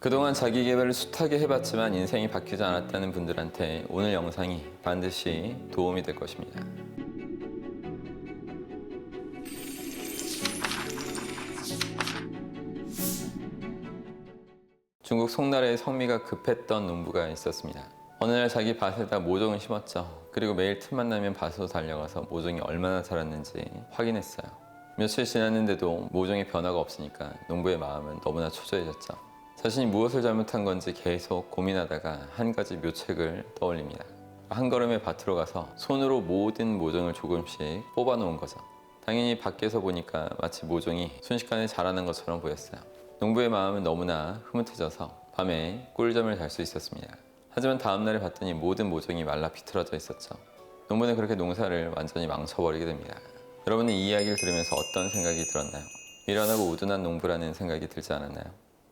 그동안 자기 개발을 숱하게 해봤지만 인생이 바뀌지 않았다는 분들한테 오늘 영상이 반드시 도움이 될 것입니다. 중국 송나라에 성미가 급했던 농부가 있었습니다. 어느 날 자기 밭에다 모종을 심었죠. 그리고 매일 틈만 나면 밭으로 달려가서 모종이 얼마나 자랐는지 확인했어요. 며칠 지났는데도 모종의 변화가 없으니까 농부의 마음은 너무나 초조해졌죠. 자신이 무엇을 잘못한 건지 계속 고민하다가 한 가지 묘책을 떠올립니다. 한 걸음에 밭으로 가서 손으로 모든 모종을 조금씩 뽑아 놓은 거죠. 당연히 밖에서 보니까 마치 모종이 순식간에 자라는 것처럼 보였어요. 농부의 마음은 너무나 흐뭇해져서 밤에 꿀잠을 잘 수 있었습니다. 하지만 다음날에 봤더니 모든 모종이 말라 비틀어져 있었죠. 농부는 그렇게 농사를 완전히 망쳐버리게 됩니다. 여러분은 이 이야기를 들으면서 어떤 생각이 들었나요? 미련하고 우둔한 농부라는 생각이 들지 않았나요?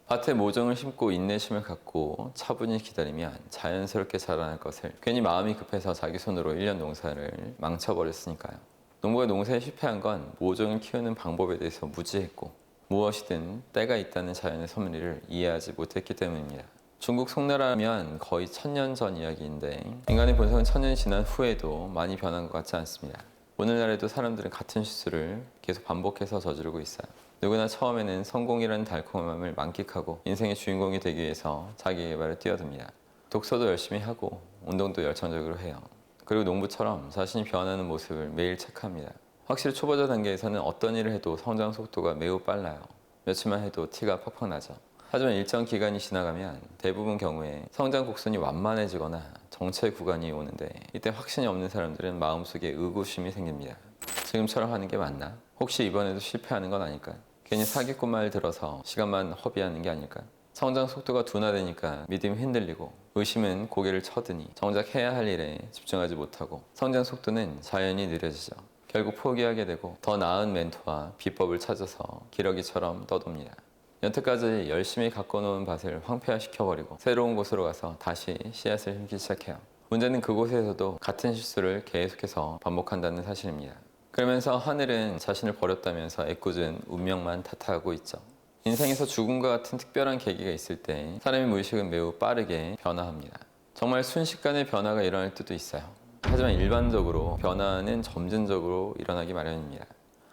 밭에 모종을 심고 인내심을 갖고 차분히 기다리면 자연스럽게 자라날 것을 괜히 마음이 급해서 자기 손으로 1년 농사를 망쳐버렸으니까요. 농부가 농사에 실패한 건 모종을 키우는 방법에 대해서 무지했고 무엇이든 때가 있다는 자연의 섭리를 이해하지 못했기 때문입니다. 중국 송나라면 거의 1000년 전 이야기인데 인간의 본성은 1000년이 지난 후에도 많이 변한 것 같지 않습니다. 오늘날에도 사람들은 같은 실수를 계속 반복해서 저지르고 있어요. 누구나 처음에는 성공이라는 달콤함을 만끽하고 인생의 주인공이 되기 위해서 자기 개발에 뛰어듭니다. 독서도 열심히 하고 운동도 열정적으로 해요. 그리고 농부처럼 자신이 변하는 모습을 매일 체크합니다. 확실히 초보자 단계에서는 어떤 일을 해도 성장 속도가 매우 빨라요. 며칠만 해도 티가 팍팍 나죠. 하지만 일정 기간이 지나가면 대부분 경우에 성장 곡선이 완만해지거나 정체 구간이 오는데 이때 확신이 없는 사람들은 마음속에 의구심이 생깁니다. 지금처럼 하는 게 맞나? 혹시 이번에도 실패하는 건 아닐까? 괜히 사기꾼말 들어서 시간만 허비하는 게 아닐까? 성장 속도가 둔화되니까 믿음이 흔들리고 의심은 고개를 쳐드니 정작 해야 할 일에 집중하지 못하고 성장 속도는 자연히 느려지죠. 결국 포기하게 되고 더 나은 멘토와 비법을 찾아서 기러기처럼 떠돕니다. 여태까지 열심히 가꿔놓은 밭을 황폐화시켜버리고 새로운 곳으로 가서 다시 씨앗을 심기 시작해요. 문제는 그곳에서도 같은 실수를 계속해서 반복한다는 사실입니다. 그러면서 하늘은 자신을 버렸다면서 애꿎은 운명만 탓하고 있죠. 인생에서 죽음과 같은 특별한 계기가 있을 때 사람의 무의식은 매우 빠르게 변화합니다. 정말 순식간에 변화가 일어날 때도 있어요. 하지만 일반적으로 변화는 점진적으로 일어나기 마련입니다.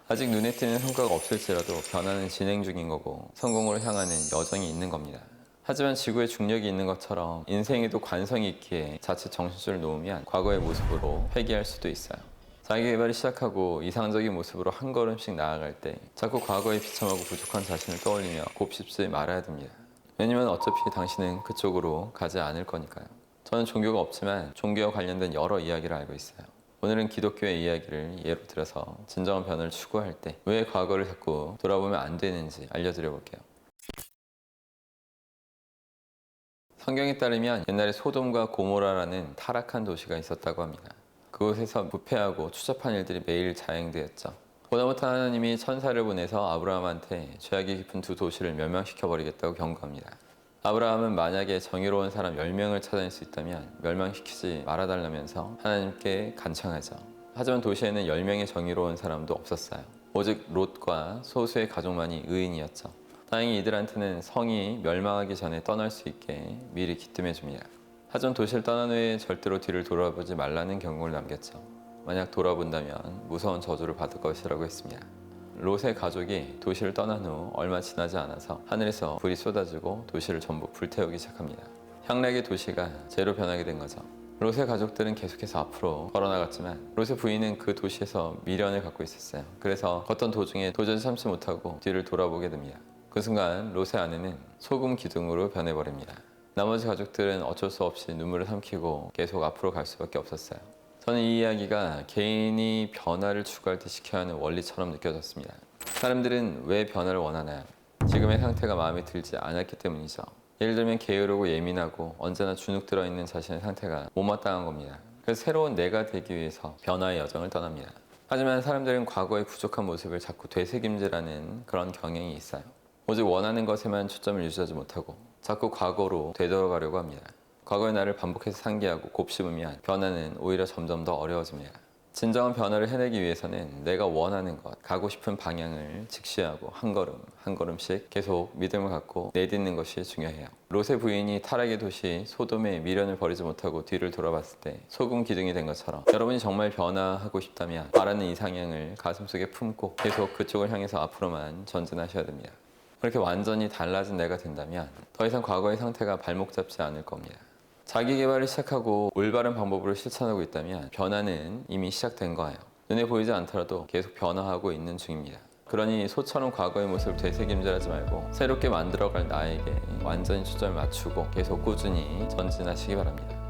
아직 눈에 띄는 성과가 없을지라도 변화는 진행 중인 거고 성공을 향하는 여정이 있는 겁니다. 하지만 지구에 중력이 있는 것처럼 인생에도 관성이 있기에 자칫 정신줄을 놓으면 과거의 모습으로 회귀할 수도 있어요. 자기 개발을 시작하고 이상적인 모습으로 한 걸음씩 나아갈 때 자꾸 과거에 비참하고 부족한 자신을 떠올리며 곱씹지 말아야 됩니다. 왜냐면 어차피 당신은 그쪽으로 가지 않을 거니까요. 저는 종교가 없지만 종교와 관련된 여러 이야기를 알고 있어요. 오늘은 기독교의 이야기를 예로 들어서 진정한 변화를 추구할 때 왜 과거를 자꾸 돌아보면 안 되는지 알려드려 볼게요. 성경에 따르면 옛날에 소돔과 고모라라는 타락한 도시가 있었다고 합니다. 그곳에서 부패하고 추잡한 일들이 매일 자행되었죠. 보다못해 하나님이 천사를 보내서 아브라함한테 죄악이 깊은 두 도시를 멸망시켜버리겠다고 경고합니다. 아브라함은 만약에 정의로운 사람 10명을 찾아낼 수 있다면 멸망시키지 말아달라면서 하나님께 간청하죠. 하지만 도시에는 10명의 정의로운 사람도 없었어요. 오직 롯과 소수의 가족만이 의인이었죠. 다행히 이들한테는 성이 멸망하기 전에 떠날 수 있게 미리 기뜸해 줍니다. 하지만 도시를 떠난 후에 절대로 뒤를 돌아보지 말라는 경고를 남겼죠. 만약 돌아본다면 무서운 저주를 받을 것이라고 했습니다. 롯의 가족이 도시를 떠난 후 얼마 지나지 않아서 하늘에서 불이 쏟아지고 도시를 전부 불태우기 시작합니다. 향락의 도시가 재로 변하게 된 거죠. 롯의 가족들은 계속해서 앞으로 걸어나갔지만 롯의 부인은 그 도시에서 미련을 갖고 있었어요. 그래서 걷던 도중에 도저히 참지 못하고 뒤를 돌아보게 됩니다. 그 순간 롯의 아내는 소금 기둥으로 변해버립니다. 나머지 가족들은 어쩔 수 없이 눈물을 삼키고 계속 앞으로 갈 수밖에 없었어요. 저는 이 이야기가 개인이 변화를 추구할 때 지켜야 하는 원리처럼 느껴졌습니다. 사람들은 왜 변화를 원하나요? 지금의 상태가 마음에 들지 않았기 때문이죠. 예를 들면 게으르고 예민하고 언제나 주눅 들어있는 자신의 상태가 못마땅한 겁니다. 그래서 새로운 내가 되기 위해서 변화의 여정을 떠납니다. 하지만 사람들은 과거의 부족한 모습을 자꾸 되새김질하는 그런 경향이 있어요. 오직 원하는 것에만 초점을 유지하지 못하고 자꾸 과거로 되돌아가려고 합니다. 과거의 나를 반복해서 상기하고 곱씹으면 변화는 오히려 점점 더 어려워집니다. 진정한 변화를 해내기 위해서는 내가 원하는 것, 가고 싶은 방향을 직시하고 한 걸음 한 걸음씩 계속 믿음을 갖고 내딛는 것이 중요해요. 롯의 부인이 타락의 도시 소돔에 미련을 버리지 못하고 뒤를 돌아봤을 때 소금 기둥이 된 것처럼 여러분이 정말 변화하고 싶다면 말하는 이상향을 가슴속에 품고 계속 그쪽을 향해서 앞으로만 전진하셔야 됩니다. 그렇게 완전히 달라진 내가 된다면 더 이상 과거의 상태가 발목 잡지 않을 겁니다. 자기 개발을 시작하고 올바른 방법으로 실천하고 있다면 변화는 이미 시작된 거예요. 눈에 보이지 않더라도 계속 변화하고 있는 중입니다. 그러니 소처럼 과거의 모습을 되새김질하지 말고 새롭게 만들어갈 나에게 완전히 초점을 맞추고 계속 꾸준히 전진하시기 바랍니다.